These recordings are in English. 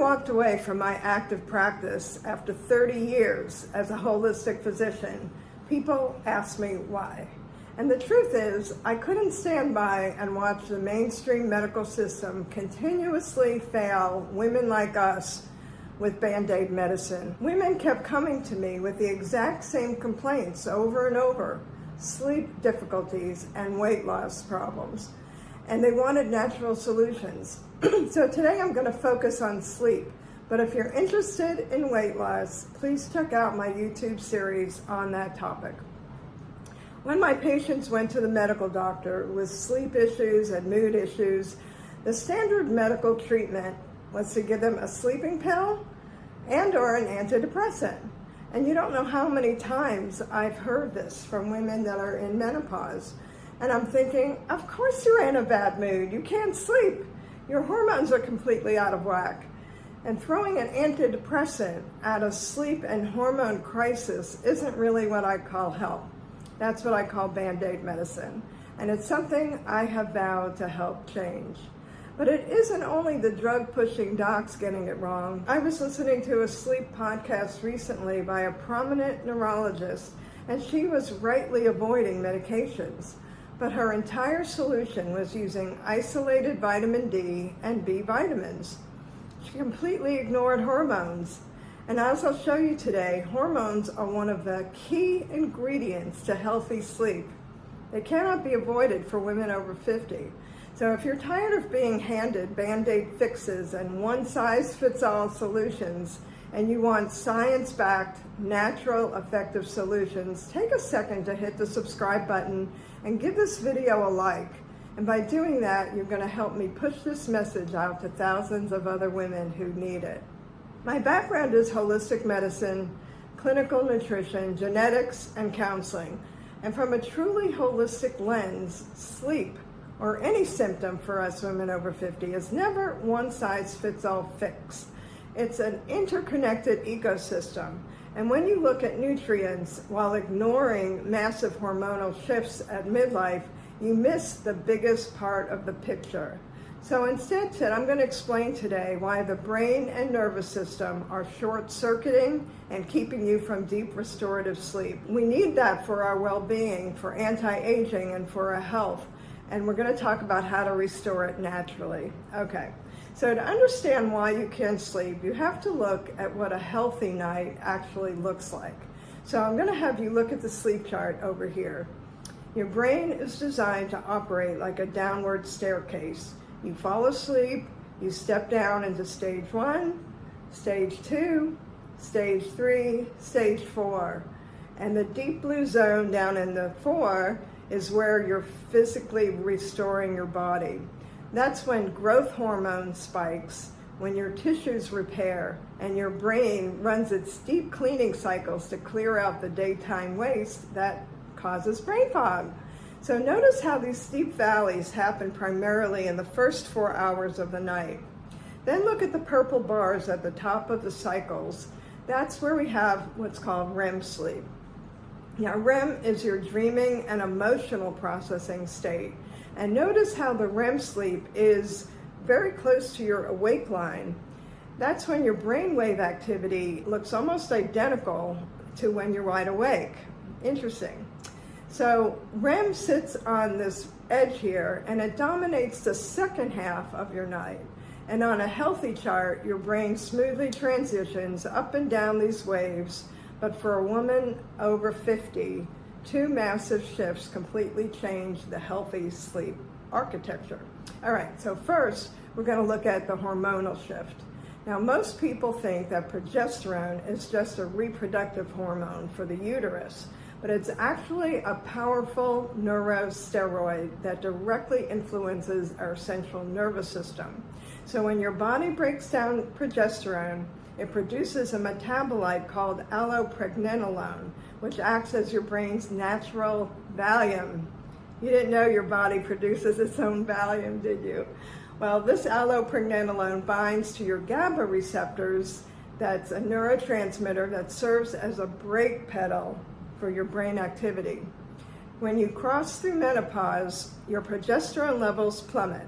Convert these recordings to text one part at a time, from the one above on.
walked away from my active practice after 30 years as a holistic physician, people asked me why. And the truth is, I couldn't stand by and watch the mainstream medical system continuously fail women like us with Band-Aid medicine. Women kept coming to me with the exact same complaints over and over: sleep difficulties and weight loss problems. And they wanted natural solutions. So today I'm going to focus on sleep. But if you're interested in weight loss, please check out my YouTube series on that topic. When my patients went to the medical doctor with sleep issues and mood issues, the standard medical treatment was to give them a sleeping pill and or an antidepressant. And you don't know how many times I've heard this from women that are in menopause. And I'm thinking, of course you're in a bad mood. You can't sleep. Your hormones are completely out of whack. And throwing an antidepressant at a sleep and hormone crisis isn't really what I call help. That's what I call Band-Aid medicine. And it's something I have vowed to help change. But it isn't only the drug-pushing docs getting it wrong. I was listening to a sleep podcast recently by a prominent neurologist, and she was rightly avoiding medications. But her entire solution was using isolated vitamin D and B vitamins. She completely ignored hormones. And as I'll show you today, hormones are one of the key ingredients to healthy sleep. They cannot be avoided for women over 50. So if you're tired of being handed Band-Aid fixes and one-size-fits-all solutions, and you want science-backed, natural, effective solutions, take a second to hit the subscribe button and give this video a like. And by doing that, you're going to help me push this message out to thousands of other women who need it. My background is holistic medicine, clinical nutrition, genetics, and counseling. And from a truly holistic lens, sleep, or any symptom for us women over 50, is never one-size-fits-all fix. It's an interconnected ecosystem. And when you look at nutrients while ignoring massive hormonal shifts at midlife, you miss the biggest part of the picture. So instead, I'm going to explain today why the brain and nervous system are short-circuiting and keeping you from deep restorative sleep. We need that for our well-being, for anti-aging, and for our health. And we're going to talk about how to restore it naturally. Okay, so to understand why you can't sleep, you have to look at what a healthy night actually looks like. So I'm going to have you look at the sleep chart over here. Your brain is designed to operate like a downward staircase. You fall asleep, you step down into stage 1, stage 2, stage 3, stage 4. And the deep blue zone down in the 4 is where you're physically restoring your body. That's when growth hormone spikes, when your tissues repair, and your brain runs its deep cleaning cycles to clear out the daytime waste that causes brain fog. So notice how these steep valleys happen primarily in the first 4 hours of the night. Then look at the purple bars at the top of the cycles. That's where we have what's called REM sleep. Now, REM is your dreaming and emotional processing state. And notice how the REM sleep is very close to your awake line. That's when your brainwave activity looks almost identical to when you're wide awake. Interesting. So REM sits on this edge here, and it dominates the second half of your night. And on a healthy chart, your brain smoothly transitions up and down these waves. But for a woman over 50, 2 massive shifts completely change the healthy sleep architecture. All right, so first, we're going to look at the hormonal shift. Now, most people think that progesterone is just a reproductive hormone for the uterus, but it's actually a powerful neurosteroid that directly influences our central nervous system. So when your body breaks down progesterone, it produces a metabolite called allopregnanolone, which acts as your brain's natural Valium. You didn't know your body produces its own Valium, did you? Well, this allopregnanolone binds to your GABA receptors. That's a neurotransmitter that serves as a brake pedal for your brain activity. When you cross through menopause, your progesterone levels plummet,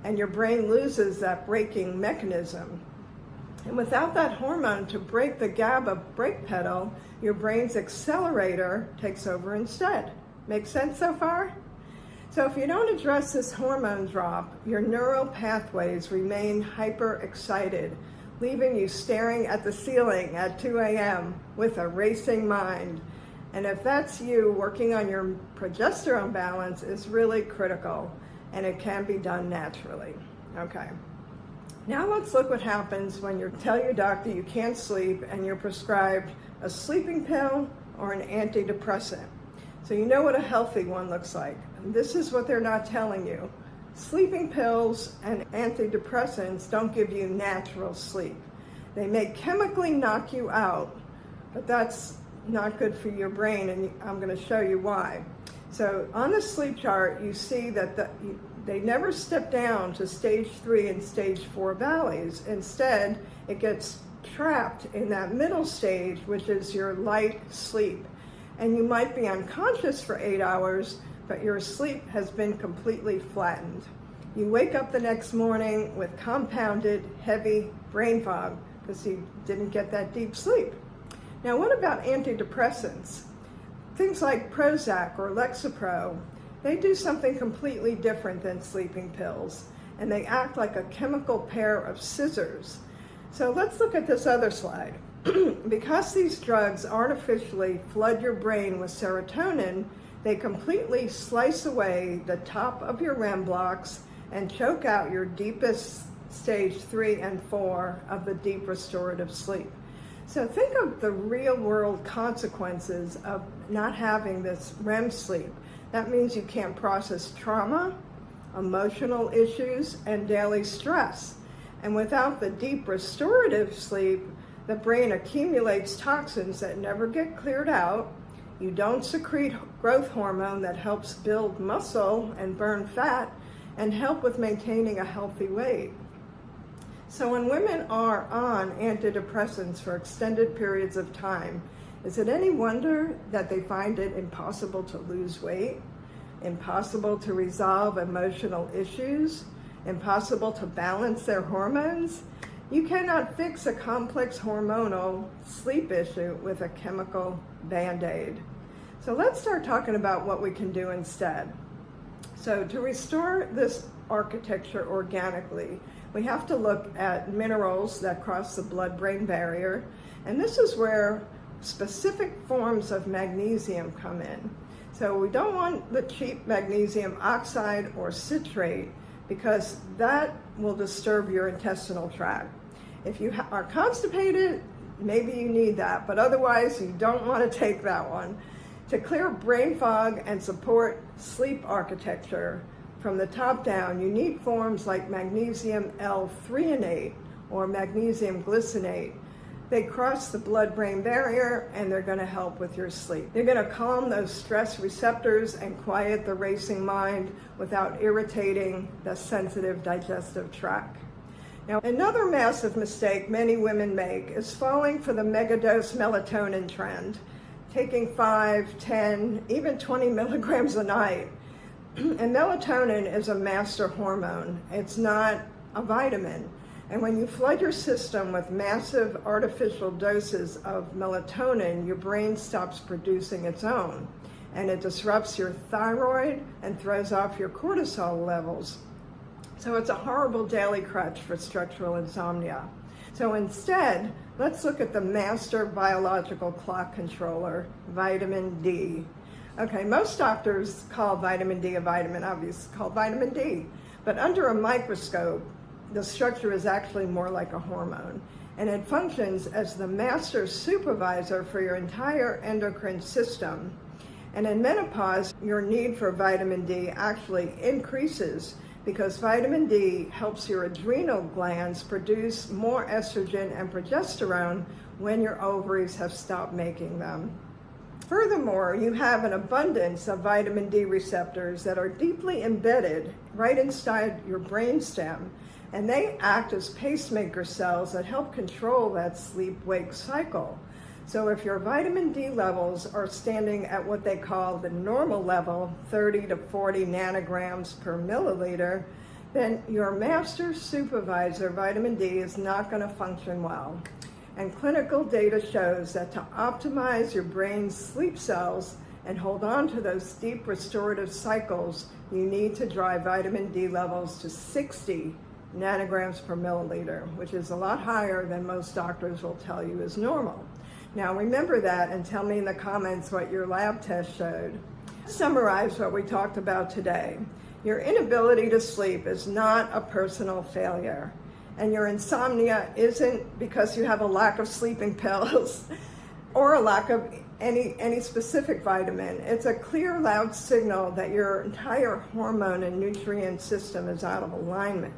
and your brain loses that braking mechanism. And without that hormone to break the GABA brake pedal, your brain's accelerator takes over instead. Make sense so far? So if you don't address this hormone drop, your neural pathways remain hyper-excited, leaving you staring at the ceiling at 2 a.m. with a racing mind. And if that's you, working on your progesterone balance is really critical, and it can be done naturally. Okay. Now let's look what happens when you tell your doctor you can't sleep and you're prescribed a sleeping pill or an antidepressant. So you know what a healthy one looks like. And this is what they're not telling you. Sleeping pills and antidepressants don't give you natural sleep. They may chemically knock you out, but that's not good for your brain, and I'm going to show you why. So on the sleep chart, you see that they never step down to stage 3 and stage 4 valleys. Instead, it gets trapped in that middle stage, which is your light sleep. And you might be unconscious for 8 hours, but your sleep has been completely flattened. You wake up the next morning with compounded, heavy brain fog because you didn't get that deep sleep. Now, what about antidepressants? Things like Prozac or Lexapro, they do something completely different than sleeping pills, and they act like a chemical pair of scissors. So let's look at this other slide. Because these drugs artificially flood your brain with serotonin, they completely slice away the top of your REM blocks and choke out your deepest stage 3 and 4 of the deep restorative sleep. So think of the real world consequences of not having this REM sleep. That means you can't process trauma, emotional issues, and daily stress. And without the deep restorative sleep, the brain accumulates toxins that never get cleared out. You don't secrete growth hormone that helps build muscle and burn fat and help with maintaining a healthy weight. So when women are on antidepressants for extended periods of time, is it any wonder that they find it impossible to lose weight, impossible to resolve emotional issues, impossible to balance their hormones? You cannot fix a complex hormonal sleep issue with a chemical Band-Aid. So let's start talking about what we can do instead. So to restore this architecture organically, we have to look at minerals that cross the blood-brain barrier, and this is where specific forms of magnesium come in. So we don't want the cheap magnesium oxide or citrate because that will disturb your intestinal tract. If you are constipated, maybe you need that, but otherwise you don't want to take that one. To clear brain fog and support sleep architecture from the top down, you need forms like magnesium L-threonate or magnesium glycinate. They cross the blood-brain barrier and they're going to help with your sleep. They're going to calm those stress receptors and quiet the racing mind without irritating the sensitive digestive tract. Now, another massive mistake many women make is falling for the megadose melatonin trend, taking 5, 10, even 20 milligrams a night. And melatonin is a master hormone. It's not a vitamin. And when you flood your system with massive artificial doses of melatonin, your brain stops producing its own. And it disrupts your thyroid and throws off your cortisol levels. So it's a horrible daily crutch for structural insomnia. So instead, let's look at the master biological clock controller, vitamin D. Okay, most doctors call vitamin D a vitamin, obviously it's called vitamin D. But under a microscope, the structure is actually more like a hormone. And it functions as the master supervisor for your entire endocrine system. And in menopause, your need for vitamin D actually increases because vitamin D helps your adrenal glands produce more estrogen and progesterone when your ovaries have stopped making them. Furthermore, you have an abundance of vitamin D receptors that are deeply embedded right inside your brainstem, and they act as pacemaker cells that help control that sleep-wake cycle. So if your vitamin D levels are standing at what they call the normal level, 30 to 40 nanograms per milliliter, then your master supervisor, vitamin D, is not going to function well. And clinical data shows that to optimize your brain's sleep cells and hold on to those deep restorative cycles, you need to drive vitamin D levels to 60 nanograms per milliliter, which is a lot higher than most doctors will tell you is normal. Now remember that and tell me in the comments what your lab test showed. Summarize what we talked about today. Your inability to sleep is not a personal failure, and your insomnia isn't because you have a lack of sleeping pills or a lack of any specific vitamin. It's a clear, loud signal that your entire hormone and nutrient system is out of alignment.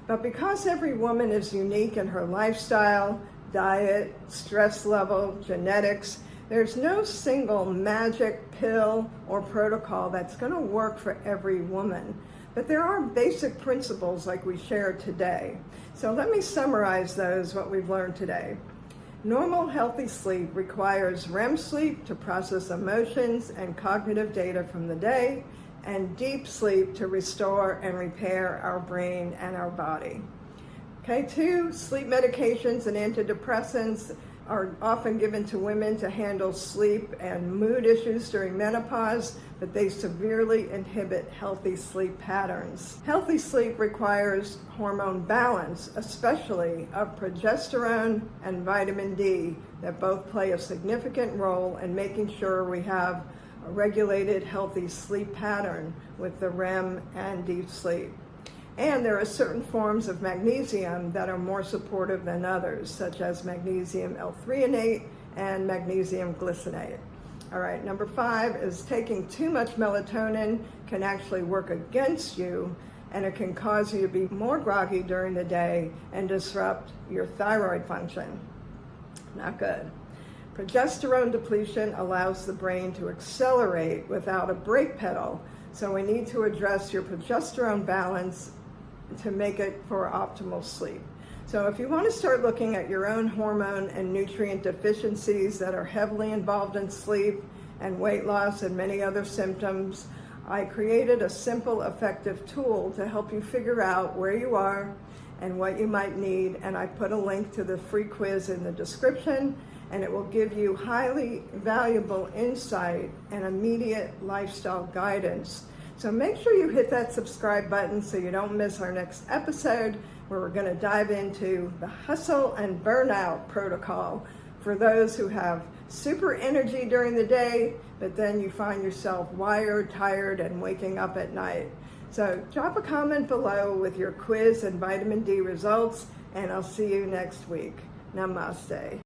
But because every woman is unique in her lifestyle, diet, stress level, genetics, there's no single magic pill or protocol that's going to work for every woman. But there are basic principles like we shared today. So let me summarize what we've learned today. Normal, healthy sleep requires REM sleep to process emotions and cognitive data from the day, and deep sleep to restore and repair our brain and our body. Okay, 2, sleep medications and antidepressants are often given to women to handle sleep and mood issues during menopause, but they severely inhibit healthy sleep patterns. Healthy sleep requires hormone balance, especially of progesterone and vitamin D, that both play a significant role in making sure we have a regulated, healthy sleep pattern with the REM and deep sleep. And there are certain forms of magnesium that are more supportive than others, such as magnesium L-threonate and magnesium glycinate. All right, number 5 is taking too much melatonin can actually work against you, and it can cause you to be more groggy during the day and disrupt your thyroid function. Not good. Progesterone depletion allows the brain to accelerate without a brake pedal, so we need to address your progesterone balance to make it for optimal sleep. So if you want to start looking at your own hormone and nutrient deficiencies that are heavily involved in sleep and weight loss and many other symptoms, I created a simple, effective tool to help you figure out where you are and what you might need, and I put a link to the free quiz in the description, and it will give you highly valuable insight and immediate lifestyle guidance. So make sure you hit that subscribe button so you don't miss our next episode, where we're going to dive into the hustle and burnout protocol for those who have super energy during the day, but then you find yourself wired, tired, and waking up at night. So drop a comment below with your quiz and vitamin D results, and I'll see you next week. Namaste.